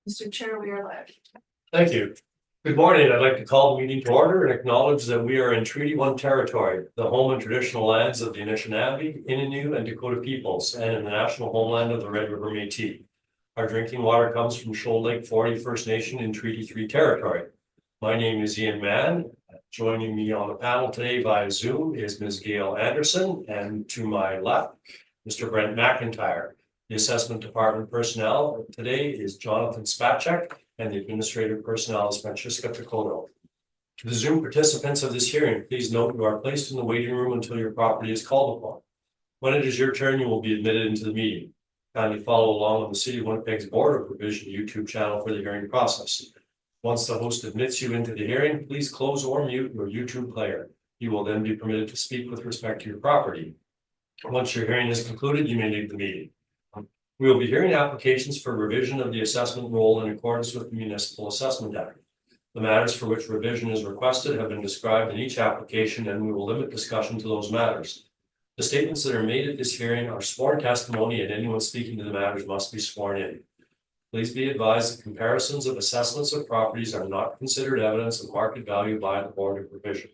Mr. Chair, we are live. Thank you. Good morning. I'd like to call the meeting to order and acknowledge that we are in Treaty 1 territory, the home and traditional lands of the Anishinaabe, Innu, and Dakota peoples, and in the national homeland of the Red River Métis. Our drinking water comes from Shoal Lake 40 First Nation in Treaty 3 territory. My name is Ian Mann. Joining me on the panel today via Zoom is Ms. Gail Anderson, and to my left, Mr. Brent McIntyre. The Assessment Department personnel today is Jonathan Spacek, and the administrative personnel is Francesca Piccolo. To the Zoom participants of this hearing, please note you are placed in the waiting room until your property is called upon. When it is your turn, you will be admitted into the meeting. Kindly follow along on the City of Winnipeg's Board of Provision YouTube channel for the hearing process. Once the host admits you into the hearing, please close or mute your YouTube player. You will then be permitted to speak with respect to your property. Once your hearing is concluded, you may leave the meeting. We will be hearing applications for revision of the assessment roll in accordance with the Municipal Assessment Act. The matters for which revision is requested have been described in each application, and we will limit discussion to those matters. The statements that are made at this hearing are sworn testimony, and anyone speaking to the matters must be sworn in. Please be advised that comparisons of assessments of properties are not considered evidence of market value by the Board of Revision.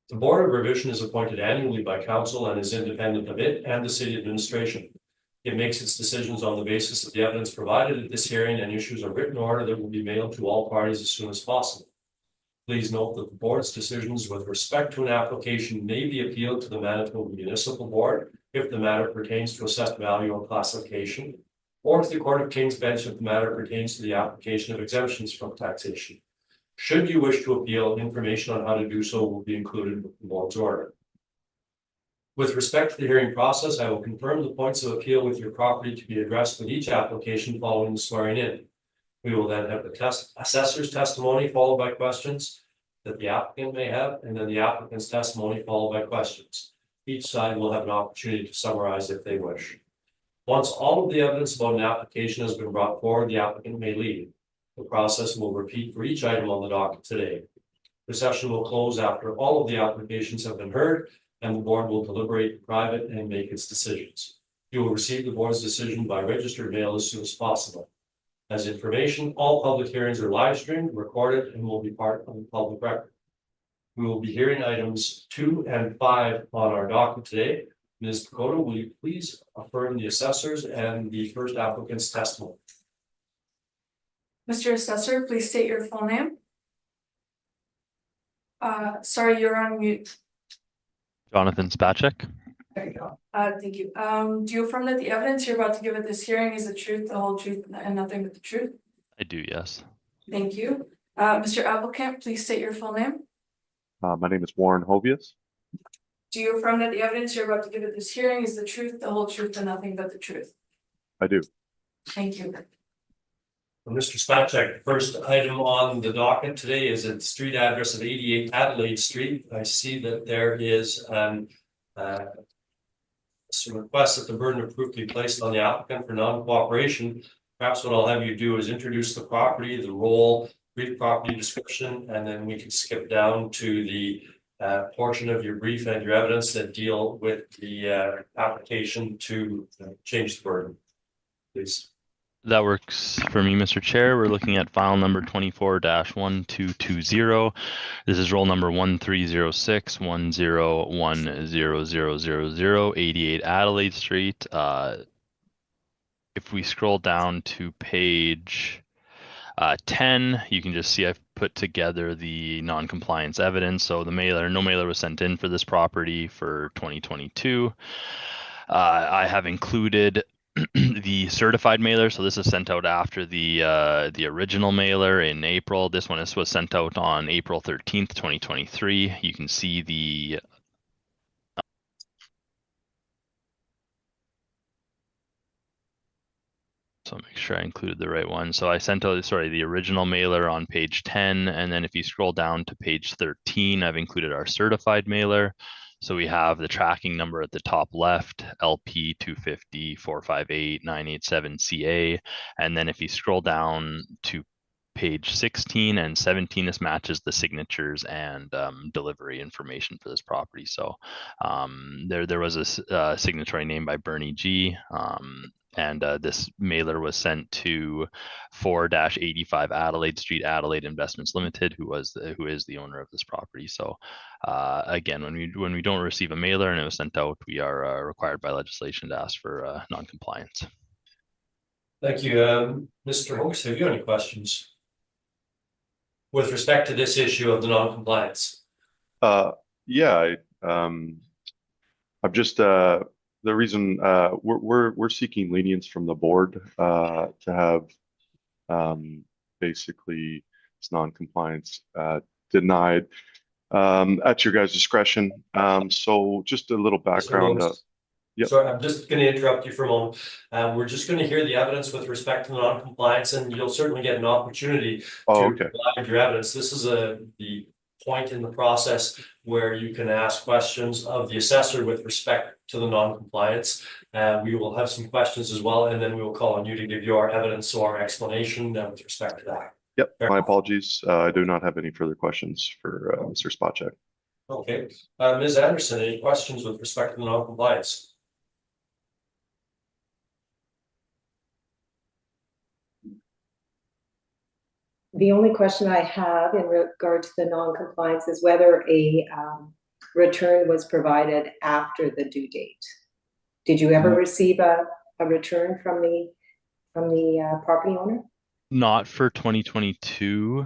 The Board of Revision is appointed annually by Council and is independent of it and the City Administration. It makes its decisions on the basis of the evidence provided at this hearing and issues a written order that will be mailed to all parties as soon as possible. Please note that the board's decisions with respect to an application may be appealed to the Manitoba Municipal Board if the matter pertains to assessed value or classification, or to the Court of King's Bench if the matter pertains to the application of exemptions from taxation. Should you wish to appeal, information on how to do so will be included with the board's order. With respect to the hearing process, I will confirm the points of appeal with your property to be addressed with each application following the swearing in. We will then have the assessor's testimony followed by questions that the applicant may have, and then the applicant's testimony followed by questions. Each side will have an opportunity to summarize if they wish. Once all of the evidence about an application has been brought forward, the applicant may leave. The process will repeat for each item on the docket today. The session will close after all of the applications have been heard, and the board will deliberate in private and make its decisions. You will receive the board's decision by registered mail as soon as possible. As information, all public hearings are live streamed, recorded, and will be part of the public record. We will be hearing items 2 and 5 on our docket today. Ms. Piccolo, will you please affirm the assessors and the first applicant's testimony? Mr. Assessor, please state your full name. Sorry, you're on mute. Jonathan Spacek. There you go. Thank you. Do you affirm that the evidence you're about to give at this hearing is the truth, the whole truth, and nothing but the truth? I do, yes. Thank you. Mr. Applicant, please state your full name. My name is Warren Hovius. Do you affirm that the evidence you're about to give at this hearing is the truth, the whole truth, and nothing but the truth? I do. Thank you. Mr. Spacek, the first item on the docket today is at the street address of 88 Adelaide Street. I see that there is some request that the burden of proof be placed on the applicant for non-cooperation. Perhaps what I'll have you do is introduce the property, the role, brief property description, and then we can skip down to the portion of your brief and your evidence that deal with the application to change the burden. Please. That works for me, Mr. Chair. We're looking at file number 24-1220. This is roll number 130610100000, 88 Adelaide Street. If we scroll down to page 10, you can just see I've put together the non-compliance evidence. So the mailer, no mailer was sent in for this property for 2022. I have included the certified mailer. So this is sent out after the original mailer in April. This one was sent out on April 13th, 2023. You can see the so make sure I included the right one. So I sent out, the original mailer on page 10. And then if you scroll down to page 13, I've included our certified mailer. So we have the tracking number at the top left, LP 250 458 987 CA. And then if you scroll down to page 16 and 17. This matches the signatures and delivery information for this property. So there was a signatory name by Bernie G. And this mailer was sent to 4-85 Adelaide Street, Adelaide Investments Limited, who is the owner of this property. So again, when we don't receive a mailer and it was sent out, we are required by legislation to ask for non-compliance. Thank you. Mr. Hoax, have you any questions with respect to this issue of the non-compliance? Yeah, I'm just the reason we're seeking lenience from the board to have basically this non-compliance denied at your guys' discretion. So just a little background. Yep. Sorry, I'm just going to interrupt you for a moment. We're just going to hear the evidence with respect to the non-compliance, and you'll certainly get an opportunity to provide your evidence. This is the point in the process where you can ask questions of the assessor with respect to the non-compliance. We will have some questions as well, and then we will call on you to give your evidence or explanation with respect to that. Yep, my apologies. I do not have any further questions for Mr. Spacek. Okay. Ms. Anderson, any questions with respect to the non-compliance? The only question I have in regard to the non-compliance is whether a return was provided after the due date. Did you ever receive a return from the property owner? Not for 2022.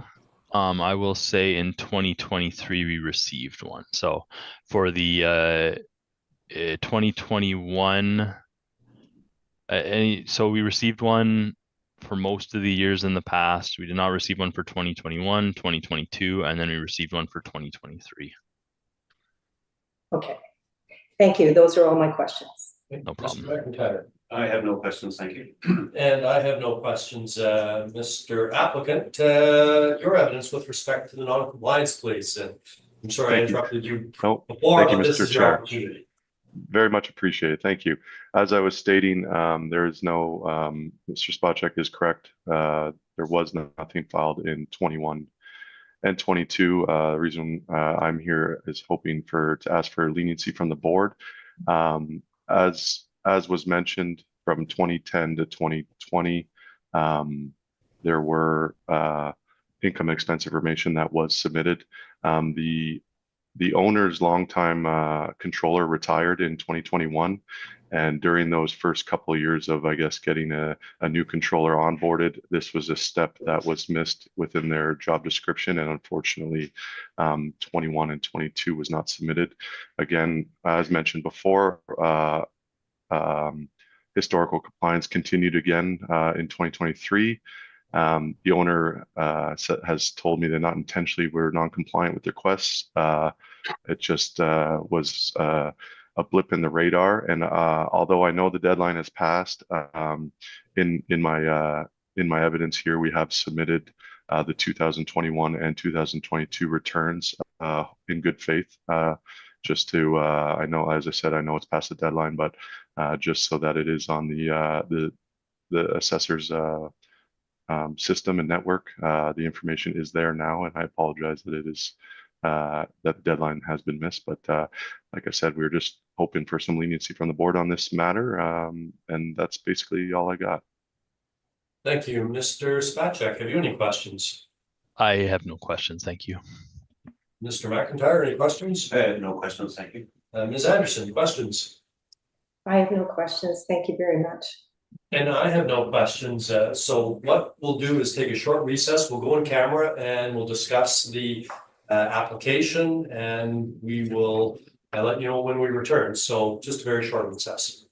I will say in 2023 we received one. So for the 2021, so we received one for most of the years in the past. We did not receive one for 2021, 2022, and then we received one for 2023. Okay, thank you. Those are all my questions. No problem. Mr. McIntyre. I have no questions, thank you. And I have no questions. Mr. Applicant, your evidence with respect to the non-compliance, please. I'm sorry I interrupted you before, thank you, but this Mr. is your Chair. opportunity. Very much appreciated. Thank you. As I was stating, there is no, Mr. Spacek is correct. There was nothing filed in 21 and 22. The reason I'm here is hoping to ask for leniency from the board. As was mentioned, from 2010 to 2020, there were income expense information that was submitted. The owner's longtime controller retired in 2021, and during those first couple of years of, I guess, getting a new controller onboarded, this was a step that was missed within their job description, and unfortunately, 21 and 22 was not submitted. Again, as mentioned before, historical compliance continued again in 2023. The owner has told me they're not intentionally were non-compliant with requests. It just was a blip in the radar. And although I know the deadline has passed, in my evidence here, we have submitted the 2021 and 2022 returns in good faith. Just to, I know, as I said, I know it's past the deadline, but just so that it is on the assessor's system and network. The information is there now, and I apologize that it is that the deadline has been missed. But like I said, we're just hoping for some leniency from the board on this matter, and that's basically all I got. Thank you. Mr. Spacek, have you any questions? I have no questions, thank you. Mr. McIntyre, any questions? No questions, thank you. Ms. Anderson, questions? I have no questions. Thank you very much. And I have no questions. So what we'll do is take a short recess. We'll go in camera and we'll discuss the application, and we will let you know when we return. So just a very short recess.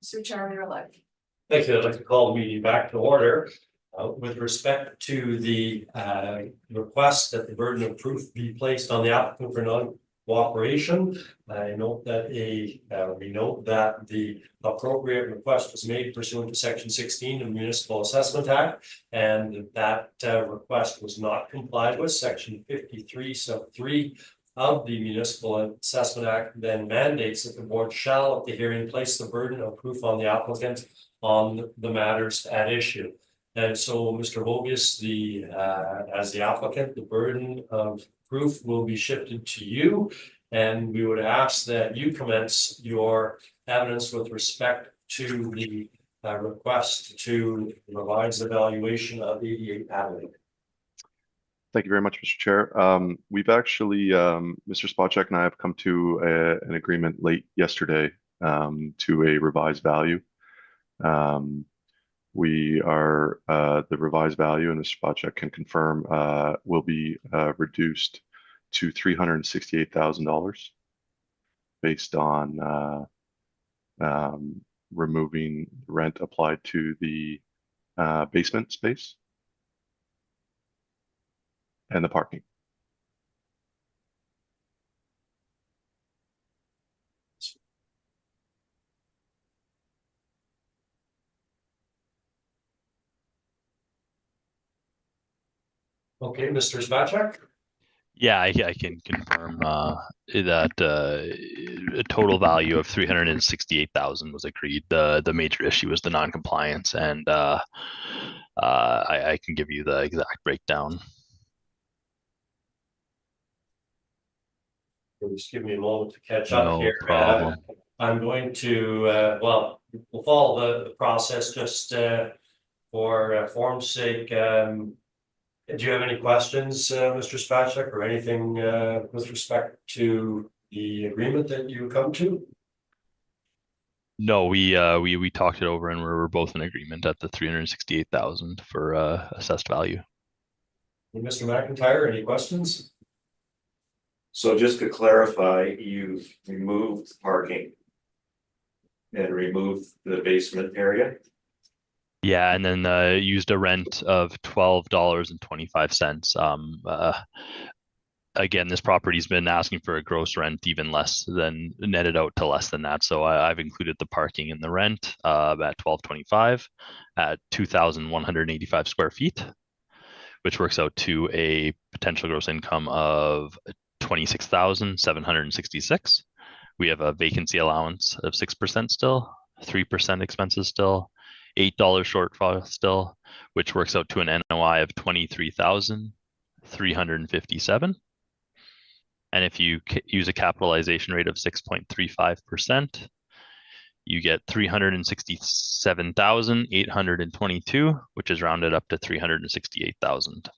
Mr. Chairman, you're elect. Thank you. I'd like to call the meeting back to order. With respect to the request that the burden of proof be placed on the applicant for non-cooperation, I note that we note that the appropriate request was made pursuant to Section 16 of the Municipal Assessment Act, and that request was not complied with. Section 53 sub 3 of the Municipal Assessment Act then mandates that the board shall, at the hearing, place the burden of proof on the applicant on the matters at issue. And so, Mr. Hogus, as the applicant, the burden of proof will be shifted to you. And we would ask that you commence your evidence with respect to the request to revise the valuation of 88 Avenue. Thank you very much, Mr. Chair. We've actually, Mr. Spacek and I have come to an agreement late yesterday to a revised value. We are the revised value, and Mr. Spacek can confirm, will be reduced to $368,000 based on removing rent applied to the basement space and the parking. Okay, Mr. Spacek? Yeah, I can confirm that a total value of 368,000 was agreed. The major issue was the non-compliance, and I can give you the exact breakdown. Just give me a moment to catch up here. No problem. I'm going to, well, we'll follow the process just for form's sake. Do you have any questions, Mr. Spacek, or anything with respect to the agreement that you come to? No, we talked it over, and we're both in agreement at the 368,000 for assessed value. And Mr. McIntyre, any questions? So just to clarify, you've removed parking and removed the basement area? Yeah, and then used a rent of $12.25. Again, this property's been asking for a gross rent even less than netted out to less than that. So I've included the parking in the rent at $12.25 at 2,185 square feet, which works out to a potential gross income of 26,766. We have a vacancy allowance of 6% still, 3% expenses still, $8 shortfall still, which works out to an NOI of 23,357. And if you use a capitalization rate of 6.35%, you get 367,822, which is rounded up to 368,000.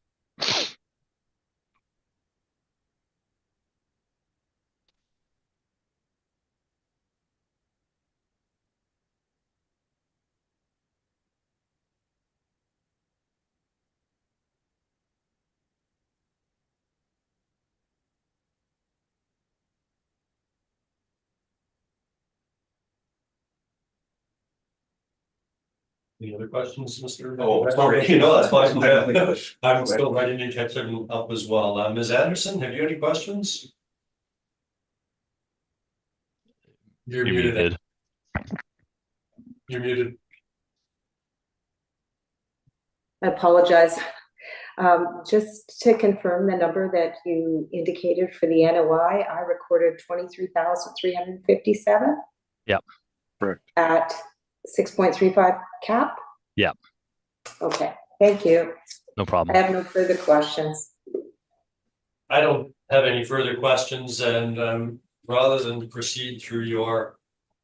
Any other questions, Mr. Oh, sorry. That's fine. Yeah. I'm still ready to catch them up as well. Ms. Anderson, have you any questions? You're muted. You're muted. I apologize. Just to confirm the number that you indicated for the NOI, I recorded 23,357. Yep. Correct. At 6.35 cap? Yeah. Okay, thank you. No problem. I have no further questions. I don't have any further questions, and rather than proceed through your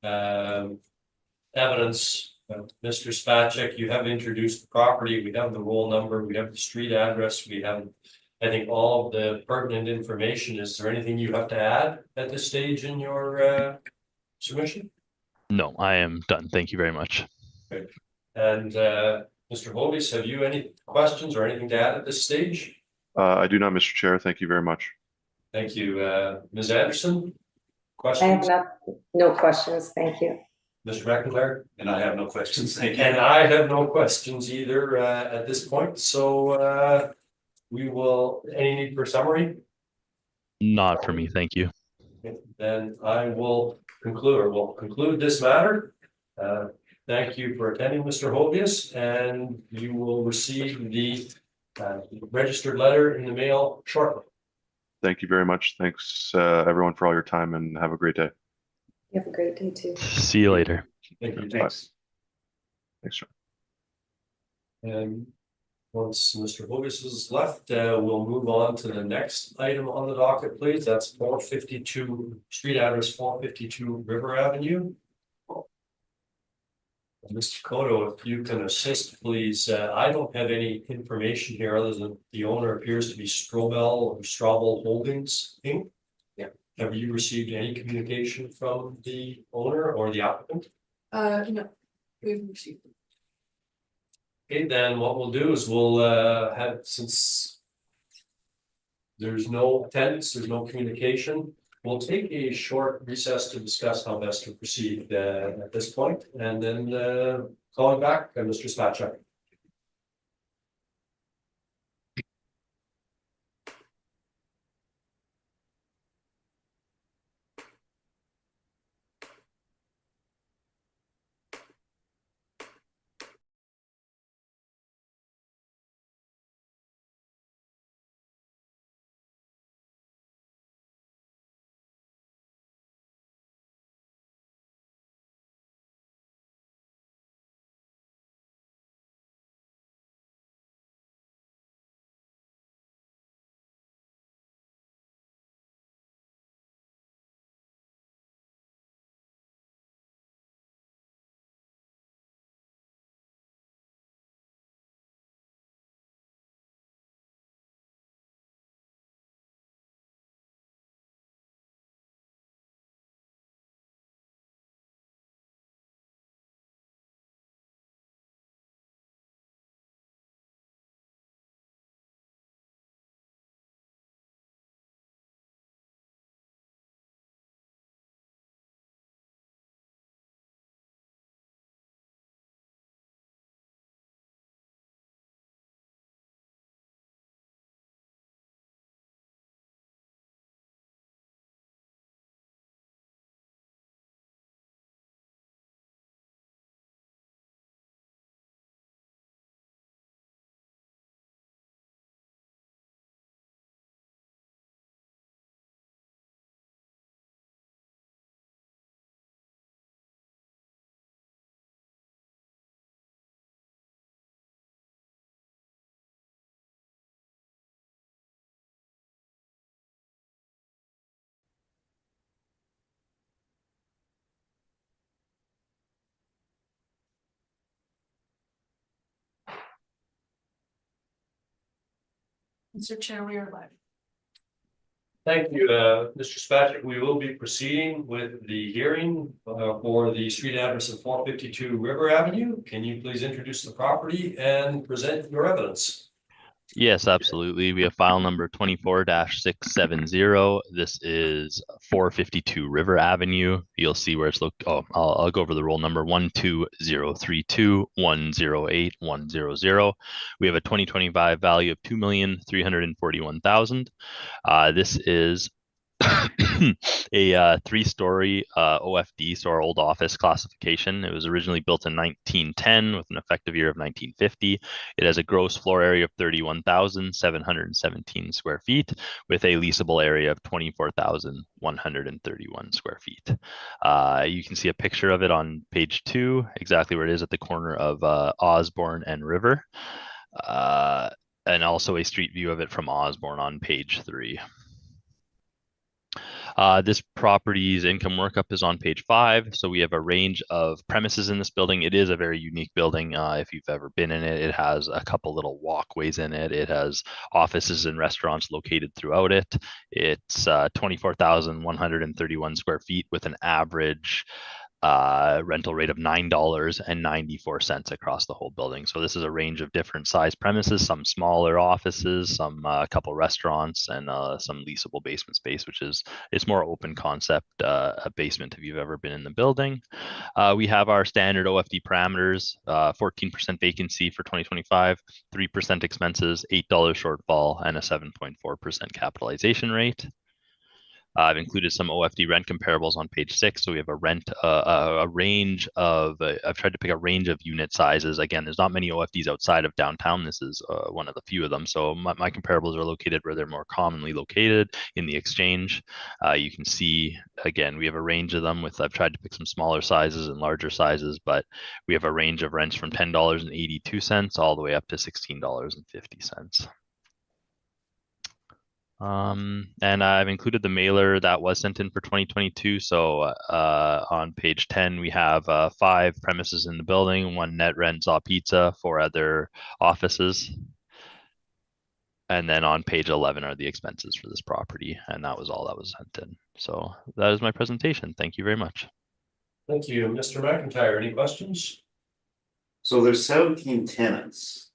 evidence, Mr. Spacek, you have introduced the property. We have the roll number, we have the street address, we have, I think, all of the pertinent information. Is there anything you have to add at this stage in your submission? No, I am done. Thank you very much. Okay. And Mr. Hovis, have you any questions or anything to add at this stage? I do not, Mr. Chair. Thank you very much. Thank you. Ms. Anderson, I questions? have no questions, thank you. Mr. McIntyre? And I have no questions, thank you. And I have no questions either at this point, so we will, any need for summary? Not for me, thank you. Then I will conclude, or will conclude this matter. Thank you for attending, Mr. Hovius, and you will receive the registered letter in the mail shortly. Thank you very much. Thanks, everyone, for all your time, and have a great day. You have a great day too. See you later. Thank you. Thanks. Thanks, John. And once Mr. Hovius is left, we'll move on to the next item on the docket, please. That's 452, street address 452 River Avenue. Mr. Cotto, if you can assist, please. I don't have any information here other than the owner appears to be Straubel Holdings Inc. Yeah. Have you received any communication from the owner or the applicant? No, we've received. Okay, then what we'll do is we'll have, since there's no attendance, there's no communication, we'll take a short recess to discuss how best to proceed at this point, and then calling back Mr. Spacek. Mr. Chair, we are live. Thank you, Mr. Spacek. We will be proceeding with the hearing for the street address of 452 River Avenue. Can you please introduce the property and present your evidence? Yes, absolutely. We have file number 24-670. This is 452 River Avenue. You'll see where it's located. Oh, I'll go over the roll number 1203210810810. We have a 2025 value of $2,341,000. This is a three-story OFD, so our old office classification. It was originally built in 1910 with an effective year of 1950. It has a gross floor area of 31,717 square feet with a leasable area of 24,131 square feet. You can see a picture of it on page 2, exactly where it is at the corner of Osborne and River, and also a street view of it from Osborne on page 3. This property's income workup is on page 5. So we have a range of premises in this building. It is a very unique building. If you've ever been in it, it has a couple little walkways in it. It has offices and restaurants located throughout it. It's 24,131 square feet with an average rental rate of $9.94 across the whole building. So this is a range of different size premises, some smaller offices, some a couple restaurants, and some leasable basement space, which is it's more open concept a basement if you've ever been in the building. We have our standard OFD parameters, 14% vacancy for 2025, 3% expenses, $8 shortfall, and a 7.4% capitalization rate. I've included some OFD rent comparables on page 6. So we have a range of, I've tried to pick a range of unit sizes. Again, there's not many OFDs outside of downtown. This is one of the few of them. So my comparables are located where they're more commonly located in the exchange. You can see, again, we have a range of them I've tried to pick some smaller sizes and larger sizes, but we have a range of rents from $10.82 all the way up to $16.50. And I've included the mailer that was sent in for 2022. So on page 10, we have 5 premises in the building, 1 net rent Zaw Pizza, 4 other offices. And then on page 11 are the expenses for this property. And that was all that was sent in. So that is my presentation. Thank you very much. Thank you. Mr. McIntyre, any questions? So there's 17 tenants,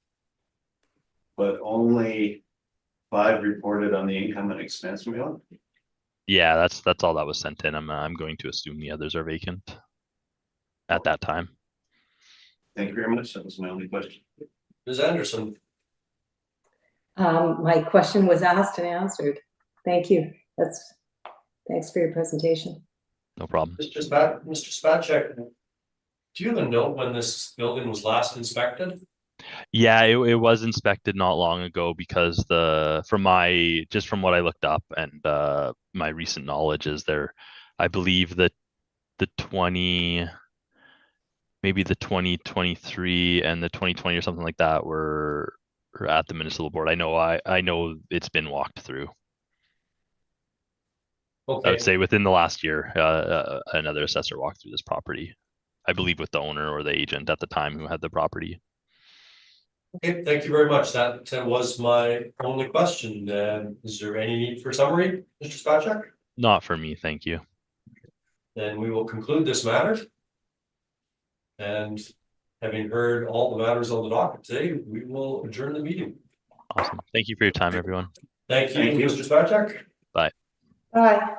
but only 5 reported on the income and expense wheel. Yeah, that's all that was sent in. I'm going to assume the others are vacant at that time. Thank you very much. That was my only question. Ms. Anderson. My question was asked and answered. Thank you. Thanks for your presentation. No problem. Mr. Spacek, do you have a note when this building was last inspected? Yeah, it was inspected not long ago because from what I looked up and my recent knowledge is I believe that the 2023 and the 2020 or something like that were at the municipal board. I know it's been walked through. Okay. I would say within the last year, another assessor walked through this property. I believe with the owner or the agent at the time who had the property. Okay, thank you very much. That was my only question. Is there any need for summary, Mr. Spacek? Not for me, thank you. Then we will conclude this matter. And having heard all the matters on the docket today, we will adjourn the meeting. Awesome. Thank you for your time, everyone. Thank you, Mr. Spacek. Bye. Bye.